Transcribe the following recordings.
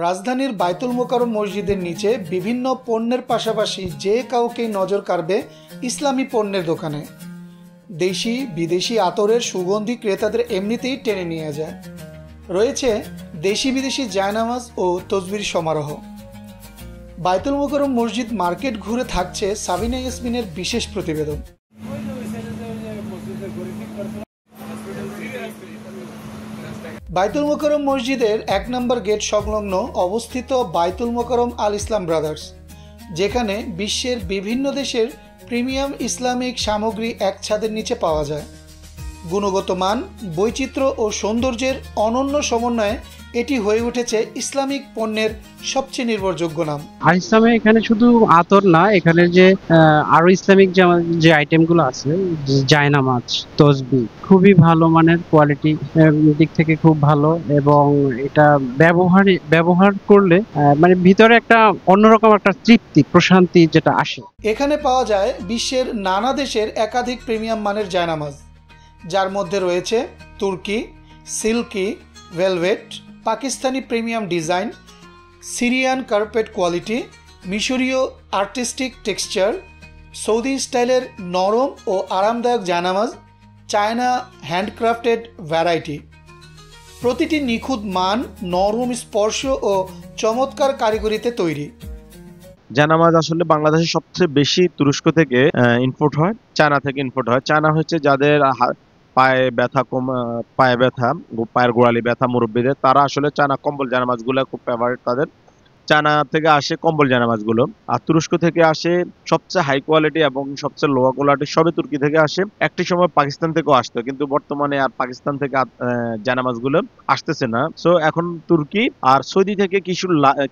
রাজধানীর বায়তুল মোকাররম মসজিদের নিচে বিভিন্ন পণ্যের পাশাপাশি যে কাউকেই নজর কাড়বে ইসলামী পণ্যের দোকানে। দেশি বিদেশি আতরের সুগন্ধি ক্রেতাদের এমনিতেই টেনে নিয়ে যায়। রয়েছে দেশি বিদেশি জায়নামাজ ও তসবির সমারোহ। বায়তুল মোকাররম মসজিদ মার্কেট ঘুরে থাকছে সাবিনা ইয়াসমিনের বিশেষ প্রতিবেদন। বায়তুল মোকাররম মসজিদের ১ নম্বর গেট সংলগ্ন অবস্থিত বায়তুল মোকাররম আল ইসলাম ব্রাদার্স, যেখানে বিশ্বের বিভিন্ন দেশের প্রিমিয়াম ইসলামিক সামগ্রী এক ছাদের নিচে পাওয়া যায়। গুণগত মান, বৈচিত্র্য ও সৌন্দর্যের অনন্য সমন্বয়ে এটি হয়ে উঠেছে ইসলামিক পণ্যের সবচেয়ে নির্ভরযোগ্য নাম। আর ইসলামে এখানে শুধু আতর না, এখানে যে আরো ইসলামিক যে আইটেমগুলো আছে, জায়নামাজ, তসবি, খুবই ভালো মানের, কোয়ালিটি দিক থেকে খুব ভালো, এবং এটা ব্যবহার করলে মানে ভিতরে একটা অন্যরকম একটা তৃপ্তি, প্রশান্তি যেটা আসে। এখানে পাওয়া যায় বিশ্বের নানা দেশের একাধিক প্রিমিয়াম মানের জায়নামাজ, যার মধ্যে রয়েছে তুর্কি, silky, velvet, Pakistani premium design, Syrian carpet quality, মিশরীয় আর্টিস্টিক টেক্সচার, সৌদি স্টাইলের নরম ও আরামদায়ক জায়নামাজ, চায়না হ্যান্ডক্রাফটেড ভ্যারাইটি। প্রতিটি নিখুঁত মান, নরম স্পর্শ ও চমৎকার কারিগরিতে তৈরি। জায়নামাজ আসলে বাংলাদেশে সবচেয়ে বেশি তুরস্ক থেকে ইম্পোর্ট হয়, চায়না থেকে ইম্পোর্ট হয়। চায়না হচ্ছে যাদের পায়ে ব্যথা, পায়ের গোড়ালি ব্যথা, মুরব্বীদের, তারা আসলে চায়না কম্বল জায়নামাজগুলো খুব ফেভারিট তাদের। চায়না থেকে আসে কম্বল জায়নামাজগুলো। আর তুরস্ক থেকে আসে সবচেয়ে হাই কোয়ালিটি এবং সবচেয়ে লো কোয়ালিটি, সবই তুর্কি থেকে আসে। একটি সময় পাকিস্তান থেকেও আসতো, কিন্তু বর্তমানে আর পাকিস্তান থেকে জায়নামাজগুলো আসতেছে না। সো এখন তুর্কি আর সৌদি থেকে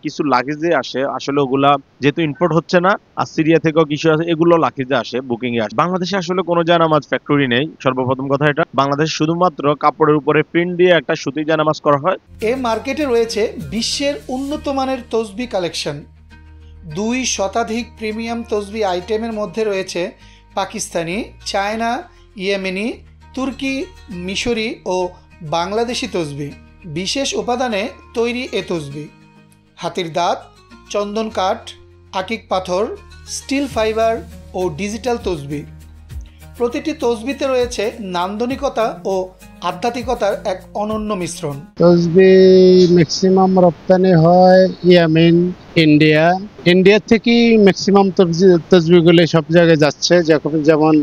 কিছু লাগেজে আসে। আসলে ওগুলা যেহেতু ইম্পোর্ট হচ্ছে না, আর সিরিয়া থেকেও কিছু আসে, এগুলো লাগেজে আসে, বুকিং এ আসে। বাংলাদেশে আসলে কোনো জায়নামাজ ফ্যাক্টরি নেই, সর্বপ্রথম কথা এটা। বাংলাদেশ শুধুমাত্র কাপড়ের উপরে প্রিন্ট দিয়ে একটা সুতি জায়নামাজ করা হয়। এই মার্কেটে রয়েছে বিশ্বের উন্নত মানের তসবি কালেকশন। ২ শতাধিক প্রিমিয়াম তসবি আইটেমের মধ্যে রয়েছে পাকিস্তানি, চায়না, ইয়েমেনি, তুর্কি, মিশরি ও বাংলাদেশি তসবি। বিশেষ উপাদানে তৈরি এ তসবি হাতির দাঁত, চন্দন কাঠ, আকিক পাথর, স্টিল ফাইবার ও ডিজিটাল তসবি। প্রতিটি তসবিতে রয়েছে নান্দনিকতা ও আধ্যাত্মিকতার এক অনন্য মিশ্রণ। তসবি ম্যাক্সিমাম রপ্তানি হয় ইয়েমেন, ইন্ডিয়া থেকেই ম্যাক্সিমাম তসবিগুলো সব জায়গায় যাচ্ছে। যেমন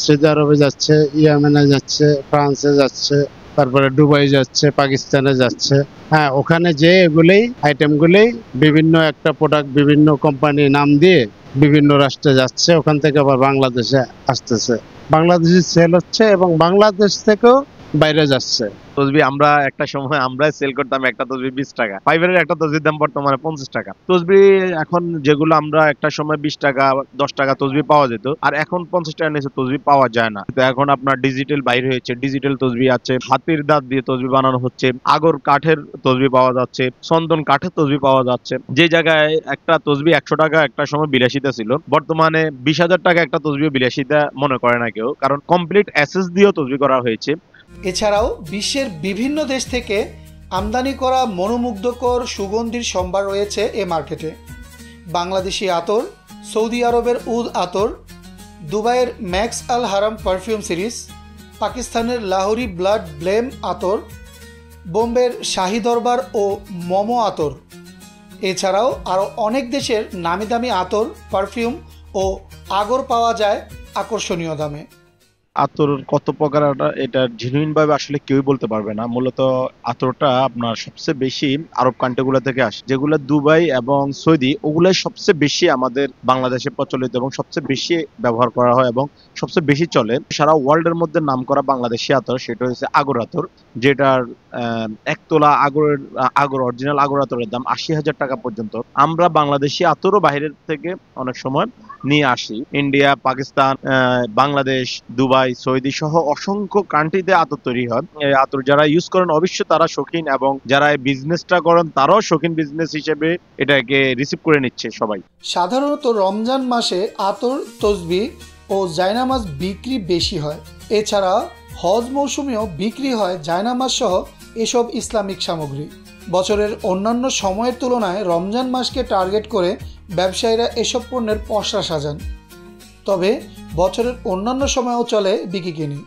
সৌদি আরবে যাচ্ছে, ইয়েমেনে যাচ্ছে, ফ্রান্সে যাচ্ছে, তারপরে দুবাই যাচ্ছে, পাকিস্তানে যাচ্ছে। হ্যাঁ, ওখানে যে এগুলোই আইটেমগুলোই বিভিন্ন একটা প্রোডাক্ট বিভিন্ন কোম্পানি নাম দিয়ে বিভিন্ন রাষ্ট্রে যাচ্ছে, ওখান থেকে আবার বাংলাদেশে আসতেছে, বাংলাদেশে সেল হচ্ছে এবং বাংলাদেশ থেকেও বাইরে যাচ্ছে। তসবি আমরা একটা সময় আমরা সেল করতাম একটা তসবি 20 টাকা, ফাইবারের একটা তসবির দাম বর্তমানে 50 টাকা। তসবি এখন যেগুলো আমরা একটা সময় 20 টাকা 10 টাকা তসবি পাওয়া যেত, আর এখন 50 টাকা নিচে তসবি পাওয়া যায় না। তো এখন আপনার ডিজিটাল বাইরে হয়েছে, ডিজিটাল তসবি আছে, হাতির দাঁত দিয়ে তসবি বানানো হচ্ছে, আগর কাঠের তসবি পাওয়া যাচ্ছে, চন্দন কাঠের তসবি পাওয়া যাচ্ছে। যে জায়গায় একটা তসবি 100 টাকা একটা সময় বিলাসিতা ছিল, বর্তমানে 20,000 টাকা একটা তসবি বিলাসিতা মনে করে না কেউ, কারণ কমপ্লিট অ্যাসেস দিয়েও তসবি করা হয়েছে। এছাড়াও বিশ্বের বিভিন্ন দেশ থেকে আমদানি করা মনোমুগ্ধকর সুগন্ধির সম্ভার রয়েছে এ মার্কেটে। বাংলাদেশি আতর, সৌদি আরবের উদ আতর, দুবাইয়ের ম্যাক্স আল হারাম পারফিউম সিরিজ, পাকিস্তানের লাহোরি ব্লাড ব্লেম আতর, বোম্বের শাহী দরবার ও মোমো আতর। এছাড়াও আরও অনেক দেশের নামি দামি আতর, পারফিউম ও আগর পাওয়া যায় আকর্ষণীয় দামে। আতর কত প্রকার এটা জেনুইন ভাবে আসলে কেউই বলতে পারবে না। মূলত আতরটা আপনার সবচেয়ে বেশি আরব কান্ট্রিগুলো থেকে আসে, যেগুলো দুবাই এবং সৌদি, ওগুলাই সবচেয়ে বেশি আমাদের বাংলাদেশে প্রচলিত এবং সবচেয়ে বেশি ব্যবহার করা হয় এবং সবচেয়ে বেশি চলে। সারা ওয়ার্ল্ড এর মধ্যে নাম করা বাংলাদেশি আতর, সেটা হচ্ছে আগর আতর, যেটার 1 তোলা আগর অরিজিনাল আগর আতরের দাম 80,000 টাকা পর্যন্ত। আমরা বাংলাদেশি আতরও বাইরের থেকে অনেক সময় নিয়ে আসি। India, Pakistan, Bangladesh, Dubai, Saudi সহ অসংখ্য কান্ট্রিতে আতর তৈরি হয়। এই আতর যারা ইউজ করেন অবশ্যই তারা শৌখিন, এবং যারা এই বিজনেসটা করেন তারাও শৌখিন বিজনেস হিসেবে এটাকে রিসিভ করে নিচ্ছে সবাই। সাধারণত রমজান মাসে আতর, তসবি ও জায়নামাজ বিক্রি বেশি হয়। এছাড়া হজ মৌসুমেও বিক্রি হয় জায়নামাজ সহ এসব ইসলামিক সামগ্রী। বছরের অন্যান্য সময়ের তুলনায় রমজান মাসকে টার্গেট করে ব্যবসায়ীরা এসব পণ্যের পসরা সাজান। তবে বছরের অন্যান্য সময়ও চলে বিকিকিনি।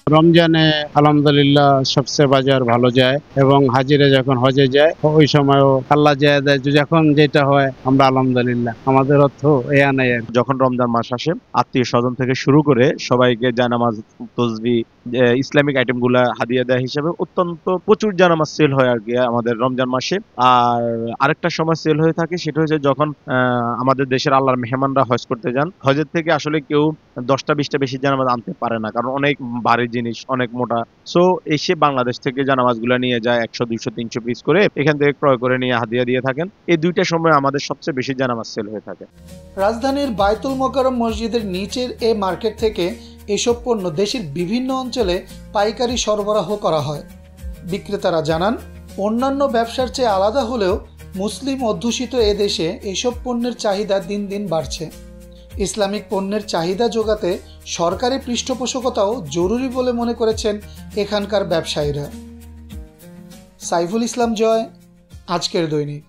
রমজানে আলহামদুলিল্লাহ সবচেয়ে বাজার ভালো যায়, এবং হাজিরা যখন হজে যায় ওই সময়ও আল্লাহ যায় দেয়, যখন যেটা হয় আমরা আলহামদুলিল্লাহ, আমাদের অর্থ এয়া নাই। যখন রমজান মাস আসে আত্মীয় স্বজন থেকে শুরু করে সবাইকে জায়নামাজ, তসবি, ইসলামিক আইটেম গুলা হাদিয়া দেয় হিসেবে অত্যন্ত প্রচুর জায়নামাজ সেল হয় আর কি আমাদের রমজান মাসে। আর আরেকটা সময় সেল হয়ে থাকে, সেটা হচ্ছে যখন আমাদের দেশের আল্লাহর মেহমানরা হজ করতে যান। হজের থেকে আসলে কেউ 10টা-20টা বেশি জায়নামাজ আনতে পারে না, কারণ অনেক ভারী জিনিস, অনেক মোটা। সো এসে বাংলাদেশ থেকে জায়নামাজ গুলা নিয়ে যায় 100, 200, 300 পিস করে, এখান থেকে ক্রয় করে নিয়ে হাদিয়া দিয়ে থাকেন। এই দুইটা সময় আমাদের সবচেয়ে বেশি জায়নামাজ সেল হয়ে থাকে। রাজধানীর বায়তুল মোকাররম মসজিদের নিচের এই মার্কেট থেকে এসব পণ্য দেশের বিভিন্ন অঞ্চলে পাইকারি সরবরাহ করা হয়। বিক্রেতারা জানান, অন্যান্য ব্যবসার চেয়ে আলাদা হলেও মুসলিম অধ্যুষিত এ দেশে এসব পণ্যের চাহিদা দিন দিন বাড়ছে। ইসলামিক পণ্যের চাহিদা যোগাতে সরকারি পৃষ্ঠপোষকতাও জরুরি বলে মনে করেছেন এখানকার ব্যবসায়ীরা। সাইফুল ইসলাম জয়, আজকের দৈনিক।